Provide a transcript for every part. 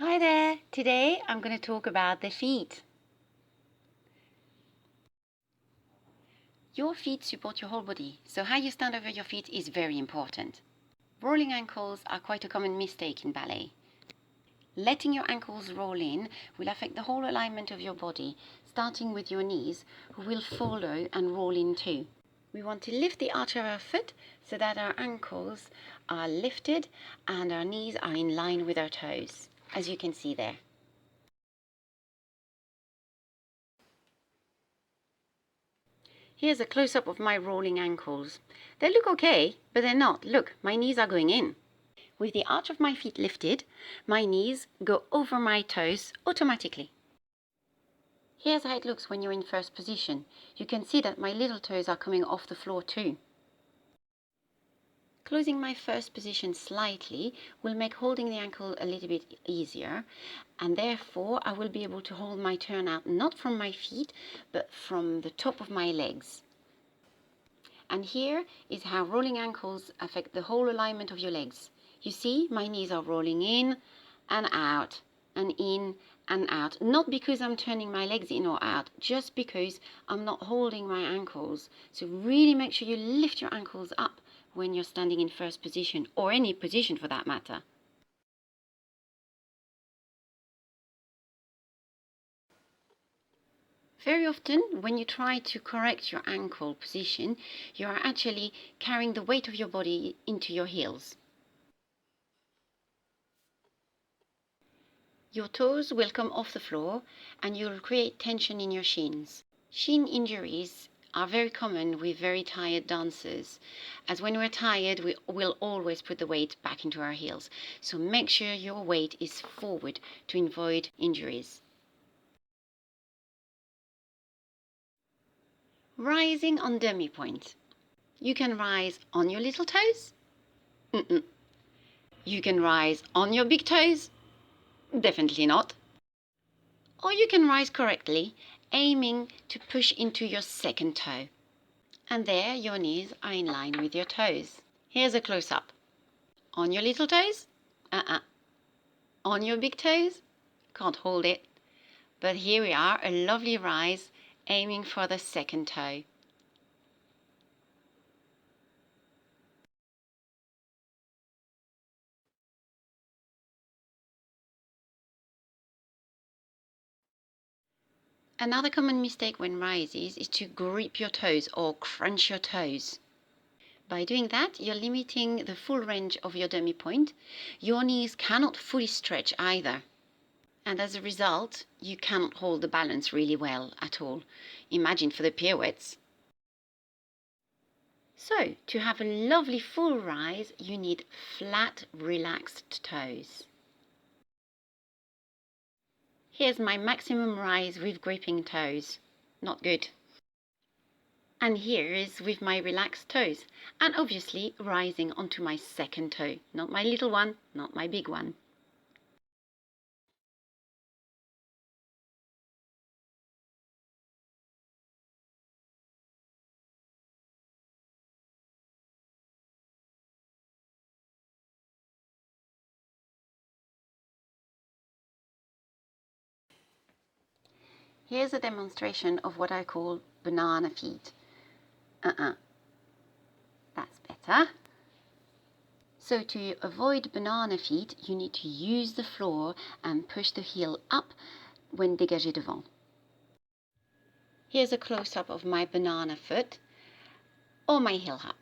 Hi there! Today I'm going to talk about the feet. Your feet support your whole body, so how you stand over your feet is very important. Rolling ankles are quite a common mistake in ballet. Letting your ankles roll in will affect the whole alignment of your body, starting with your knees, who will follow and roll in too. We want to lift the arch of our foot so that our ankles are lifted and our knees are in line with our toes, as you can see there. Here's a close-up of my rolling ankles. They look okay, but they're not. Look, my knees are going in. With the arch of my feet lifted, my knees go over my toes automatically. Here's how it looks when you're in first position. You can see that my little toes are coming off the floor too. Closing my first position slightly will make holding the ankle a little bit easier, and therefore I will be able to hold my turnout not from my feet, but from the top of my legs. And here is how rolling ankles affect the whole alignment of your legs. You see, my knees are rolling in and out and in and out. Not because I'm turning my legs in or out, just because I'm not holding my ankles. So really make sure you lift your ankles up when you're standing in first position, or any position for that matter. Very often, when you try to correct your ankle position, you are actually carrying the weight of your body into your heels. Your toes will come off the floor and you'll create tension in your shins. Shin injuries are very common with very tired dancers, as when we're tired we will always put the weight back into our heels. So make sure your weight is forward to avoid injuries. Rising on demi point. You can rise on your little toes. You can rise on your big toes. Definitely not. Or you can rise correctly, aiming to push into your second toe. And there your knees are in line with your toes. Here's a close-up. On your little toes? On your big toes? Can't hold it. But here we are, a lovely rise, aiming for the second toe. Another common mistake when rises is to grip your toes or crunch your toes. By doing that, you're limiting the full range of your demi point. Your knees cannot fully stretch either. And as a result, you cannot hold the balance really well at all. Imagine for the pirouettes. So, to have a lovely full rise, you need flat, relaxed toes. Here's my maximum rise with gripping toes. Not good. And here is with my relaxed toes, and obviously rising onto my second toe. Not my little one, not my big one. Here's a demonstration of what I call banana feet. That's better. So to avoid banana feet, you need to use the floor and push the heel up when dégagé devant. Here's a close-up of my banana foot or my heel hop.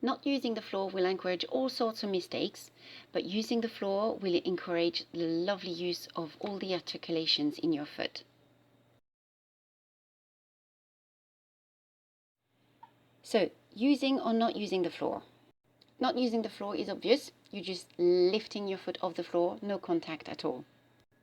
Not using the floor will encourage all sorts of mistakes, but using the floor will encourage the lovely use of all the articulations in your foot. So, using or not using the floor. Not using the floor is obvious. You're just lifting your foot off the floor, no contact at all.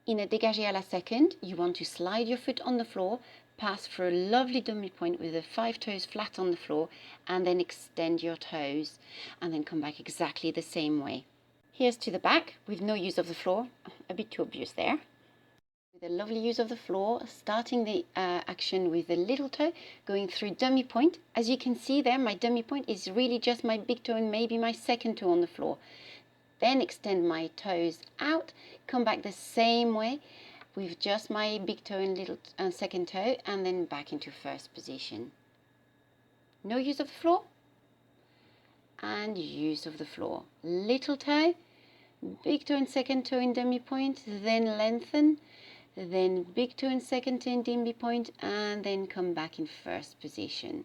In a dégagé à la seconde, you want to slide your foot on the floor, pass through a lovely demi-point with the 5 toes flat on the floor, and then extend your toes, and then come back exactly the same way. Here's to the back, with no use of the floor. A bit too obvious there. With a lovely use of the floor, starting the action with the little toe, going through demi-point. As you can see there, my demi-point is really just my big toe and maybe my second toe on the floor. Then extend my toes out, come back the same way with just my big toe and little second toe, and then back into first position. No use of the floor, and use of the floor. Little toe, big toe and second toe in demi point, then lengthen, then big toe and second toe in demi point, and then come back in first position.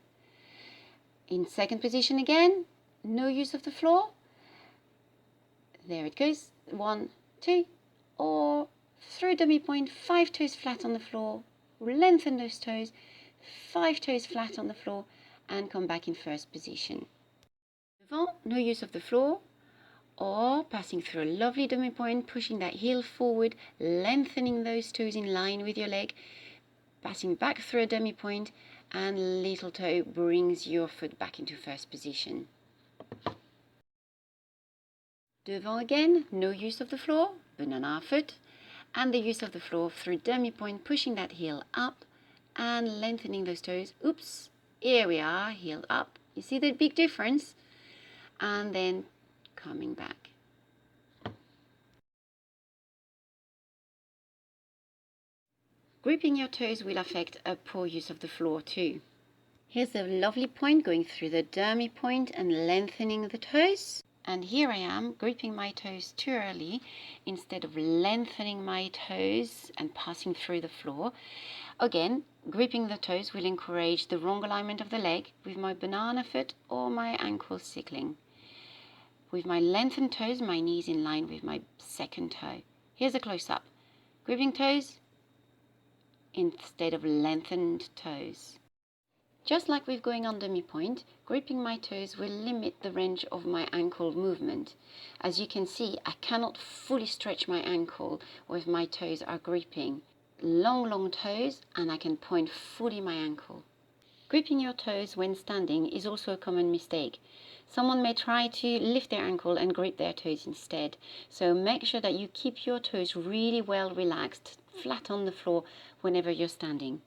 In second position again, no use of the floor. There it goes, 1, 2, or through demi point, 5 toes flat on the floor, lengthen those toes, 5 toes flat on the floor, and come back in first position. Devant, no use of the floor, or passing through a lovely demi point, pushing that heel forward, lengthening those toes in line with your leg, passing back through a demi point, and little toe brings your foot back into first position. Devant again, no use of the floor, banana foot, and the use of the floor through demi point, pushing that heel up and lengthening those toes. Oops, here we are, heel up. You see the big difference? And then coming back. Gripping your toes will affect a poor use of the floor too. Here's a lovely point going through the demi point and lengthening the toes. And here I am gripping my toes too early instead of lengthening my toes and passing through the floor. Again, gripping the toes will encourage the wrong alignment of the leg with my banana foot or my ankle sickling. With my lengthened toes, my knees in line with my second toe. Here's a close-up. Gripping toes instead of lengthened toes. Just like with going on demi point, gripping my toes will limit the range of my ankle movement. As you can see, I cannot fully stretch my ankle if my toes are gripping. Long toes, and I can point fully my ankle. Gripping your toes when standing is also a common mistake. Someone may try to lift their ankle and grip their toes instead. So make sure that you keep your toes really well relaxed, flat on the floor whenever you're standing.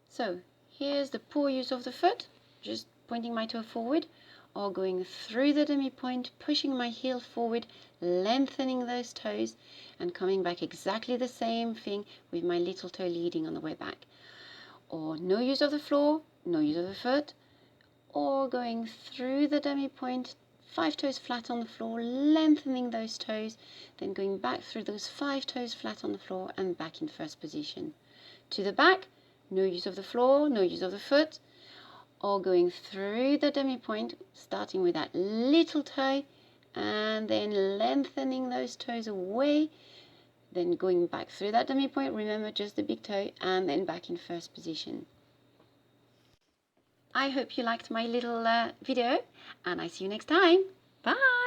So here's the poor use of the foot, just pointing my toe forward or going through the demi point, pushing my heel forward, lengthening those toes and coming back exactly the same thing with my little toe leading on the way back. Or no use of the floor, no use of the foot, or going through the demi point, 5 toes flat on the floor, lengthening those toes, then going back through those 5 toes flat on the floor and back in first position. To the back, no use of the floor, no use of the foot, or going through the demi point, starting with that little toe and then lengthening those toes away, then going back through that demi point, remember just the big toe, and then back in first position. I hope you liked my little video, and I see you next time. Bye!